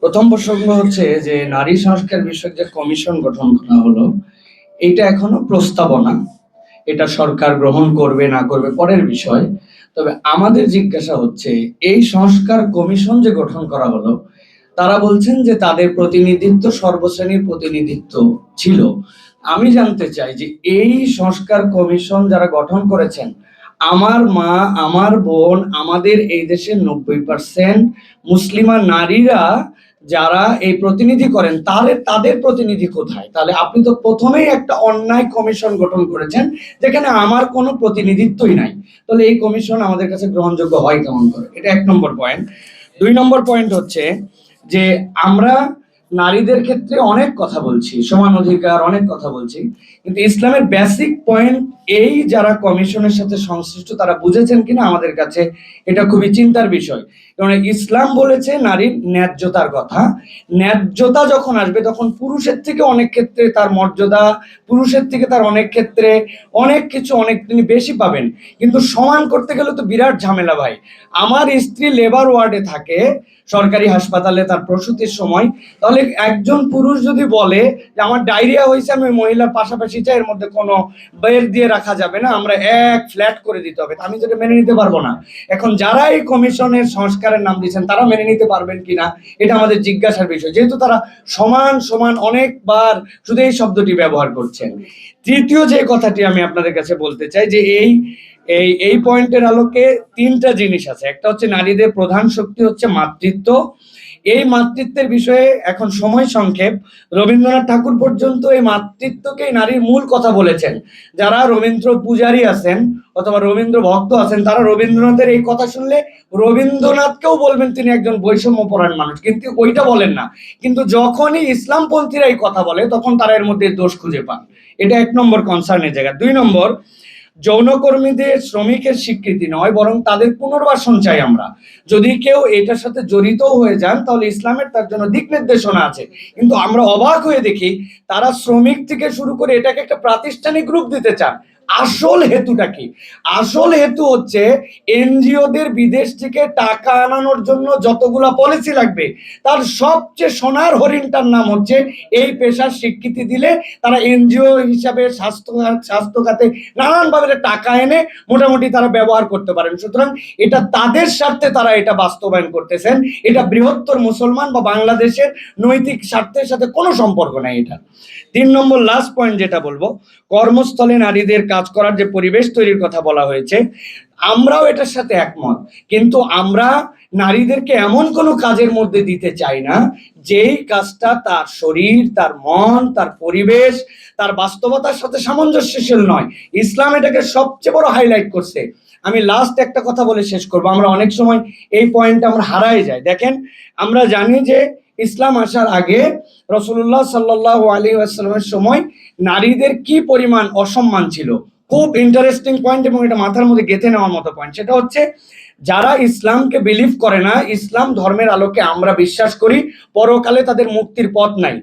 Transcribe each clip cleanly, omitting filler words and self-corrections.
প্রথম প্রসঙ্গ হচ্ছে যে নারী সংস্কার বিষয়ক যে কমিশন গঠন করা হলো, এটা এখনো প্রস্তাবনা। এটা সরকার গ্রহণ করবে না করবে পরের বিষয়। তবে আমাদের জিজ্ঞাসা হচ্ছে, এই সংস্কার কমিশন যে গঠন করা হলো, তারা বলছেন যে তাদের প্রতিনিধিত্ব সর্বশ্রেণীর প্রতিনিধিত্ব ছিল। আমি জানতে চাই যে এই সংস্কার কমিশন যারা গঠন করেছেন, আমার মা, আমার বোন, আমাদের এই দেশের 90% মুসলিমা নারীরা যারা এই প্রতিনিধি করেন, তাদের প্রতিনিধি কোথায়? তাহলে আপনি তো প্রথমেই একটা অন্যায় কমিশন গঠন করেছেন যেখানে আমার কোনো প্রতিনিধিত্বই নাই। তাহলে এই কমিশন আমাদের কাছে গ্রহণযোগ্য হয় কেমন করে? এটা 1 নম্বর পয়েন্ট। 2 নম্বর পয়েন্ট হচ্ছে যে আমরা নারীদের ক্ষেত্রে অনেক কথা বলছি, সমান অধিকার অনেক কথা বলছি, কিন্তু ইসলামের বেসিক পয়েন্ট এই যারা কমিশনের সাথে সংশ্লিষ্ট তারা বুঝেছেন কিনা আমাদের কাছে এটা খুবই চিন্তার বিষয়। কারণ ইসলাম বলেছে নারীর ন্যায্যতার কথা। ন্যায্যতা যখন আসবে তখন পুরুষের থেকে অনেক ক্ষেত্রে তার মর্যাদা, পুরুষের থেকে তার অনেক ক্ষেত্রে অনেক কিছু অনেক তিনি বেশি পাবেন। কিন্তু সমান করতে গেলে তো বিরাট ঝামেলা ভাই। আমার স্ত্রী লেবার ওয়ার্ডে থাকে সরকারি হাসপাতালে তার প্রসূতির সময়, তাহলে একজন পুরুষ যদি বলে যে আমার ডায়রিয়া হয়েছে, আমি মহিলার পাশাপাশি চাই, এর মধ্যে কোনো বের দিয়ে রাখা যাবে না, আমরা এক ফ্ল্যাট করে দিতে হবে, আমি যেটা মেনে নিতে পারবো না। এখন যারা এই কমিশনের সংস্কারের নাম দিয়েছেন তারা মেনে নিতে পারবেন কিনা এটা আমাদের জিজ্ঞাসার বিষয়, যেহেতু তারা সমান সমান অনেকবার শুধু এই শব্দটি ব্যবহার করছেন। তৃতীয় যে কথাটি আমি আপনাদের কাছে বলতে চাই যে এই এই এই পয়েন্টের আলোকে 3টা জিনিস আছে। একটা হচ্ছে নারীদের প্রধান শক্তি হচ্ছে মাতৃত্ব। এই মাতৃত্বের বিষয়ে এখন সময় সংক্ষেপ। রবীন্দ্রনাথ ঠাকুর পর্যন্ত এই মাতৃত্বকে নারীর মূল কথা বলেছেন। যারা রবীন্দ্র পূজারী আছেন অথবা রবীন্দ্র ভক্ত আছেন, তারা রবীন্দ্রনাথের এই কথা শুনলে রবীন্দ্রনাথকেও বলবেন তিনি একজন বৈষম্যপরায়ণ মানুষ, কিন্তু ওইটা বলেন না। কিন্তু যখনই ইসলামপন্থীরা এই কথা বলে তখন তারা এর মধ্যে দোষ খুঁজে পান। এটা 1 নম্বর কনসার্নের জায়গা। 2 নম্বর, যৌনকর্মীদের শ্রমিকের স্বীকৃতি নয়, বরং তাদের পুনর্বাসন চাই আমরা। যদি কেউ এটার সাথে জড়িত হয়ে যান তাহলে ইসলামের তার জন্য দিক নির্দেশনা আছে। কিন্তু আমরা অবাক হয়ে দেখি তারা শ্রমিক থেকে শুরু করে এটাকে একটা প্রাতিষ্ঠানিক রূপ দিতে চান। আসল হেতুটা কি? আসল হেতু হচ্ছে এনজিওদের বিদেশ থেকে টাকা আনানোর জন্য যতগুলা পলিসি লাগবে তার সবচেয়ে সোনার হরিণটার নাম হচ্ছে এই পেশার স্বীকৃতি দিলে তারা এনজিও হিসাবে স্বাস্থ্য খাতে নানানভাবে টাকা এনে মোটামুটি তারা ব্যবহার করতে পারেন। সুতরাং এটা তাদের স্বার্থে তারা এটা বাস্তবায়ন করতেছেন। এটা বৃহত্তর মুসলমান বা বাংলাদেশের নৈতিক স্বার্থের সাথে কোনো সম্পর্ক নাই এটা। 3 নম্বর লাস্ট পয়েন্ট যেটা বলবো, কর্মস্থলে নারীদের কাজ করার যে পরিবেশ তৈরির কথা বলা হয়েছে, আমরাও এটার সাথে একমত। কিন্তু আমরা নারীদেরকে এমন কোনো কাজের মধ্যে দিতে চাই না যেই কাজটা তার শরীর, তার মন, তার পরিবেশ, তার বাস্তবতার সাথে সামঞ্জস্যশীল নয়। ইসলাম এটাকে সবচেয়ে বড় হাইলাইট করছে। আমি লাস্ট একটা কথা বলে শেষ করবো। আমরা অনেক সময় এই পয়েন্টটা আমরা হারাই যাই। দেখেন, আমরা জানি যে ইসলাম আসার আগে রাসূলুল্লাহ সাল্লাল্লাহু আলাইহি ওয়াসাল্লামের সময় নারীদের কি পরিমাণ অসম্মান ছিল। খুব ইন্টারেস্টিং পয়েন্ট এবং এটা মাথার মধ্যে গেঁথে নেওয়ার মতো পয়েন্ট। সেটা হচ্ছে, যারা ইসলামকে বিলিভ করে না, ইসলাম ধর্মের আলোকে আমরা বিশ্বাস করি পরকালে তাদের মুক্তির পথ নাই,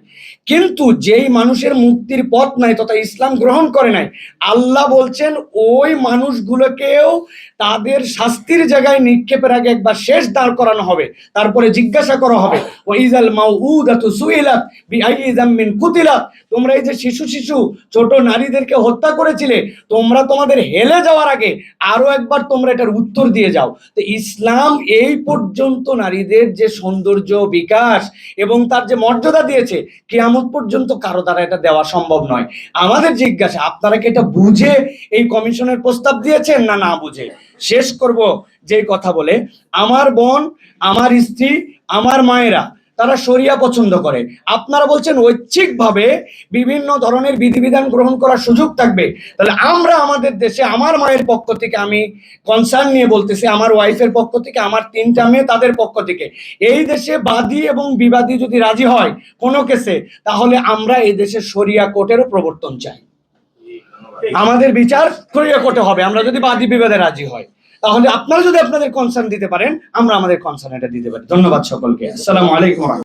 কিন্তু যেই মানুষের মুক্তির পথ নাই তথা ইসলাম গ্রহণ করে নাই, আল্লাহ বলছেন ওই মানুষগুলোকেও তাদের শাস্তির জায়গায় নিক্ষেপের আগে একবার শেষ দাঁড় করানো হবে, তারপরে জিজ্ঞাসা করা হবে ওয়াইজাল মাউউদাতু সুইলাত বিআইয়ি যামমিন কুতিলাত, তোমরা এই যে শিশু ছোট নারীদেরকে হত্যা করেছিলে, তোমরা তোমাদের হেলে যাওয়ার আগে আরো একবার তোমরা এটার উত্তর দিয়ে যাও। তো ইসলাম এই পর্যন্ত নারীদের যে সৌন্দর্য বিকাশ এবং তার যে মর্যাদা দিয়েছে, কিয়ামত পর্যন্ত কারো দ্বারা এটা দেওয়া সম্ভব নয়। আমাদের জিজ্ঞাসা, আপনারা কি এটা বুঝে এই কমিশনের প্রস্তাব দিয়েছেন না না বুঝে? শেষ করব যে কথা বলে, আমার বোন, আমার স্ত্রী, আমার মায়েরা তারা শরিয়া পছন্দ করে। আপনারা বলছেন ঐচ্ছিকভাবে বিভিন্ন ধরনের বিধিবিধান গ্রহণ করার সুযোগ থাকবে। তাহলে আমরা আমাদের দেশে, আমার মায়ের পক্ষ থেকে আমি কনসার্ন নিয়ে বলতেছি, আমার ওয়াইফের পক্ষ থেকে, আমার 3টা মেয়ে তাদের পক্ষ থেকে, এই দেশে বাদী এবং বিবাদী যদি রাজি হয় কোনো কেসে, তাহলে আমরা এই দেশে শরিয়া কোর্টেরও প্রবর্তন চাই। আমাদের বিচার শরিয়া কোর্টে হবে আমরা যদি বাদী বিবাদে রাজি হয়। তাহলে আপনারা যদি আপনাদের কনসার্ন দিতে পারেন, আমরা আমাদের কনসার্ন এটা দিতে পারি। ধন্যবাদ সকলকে। আসসালামু আলাইকুম।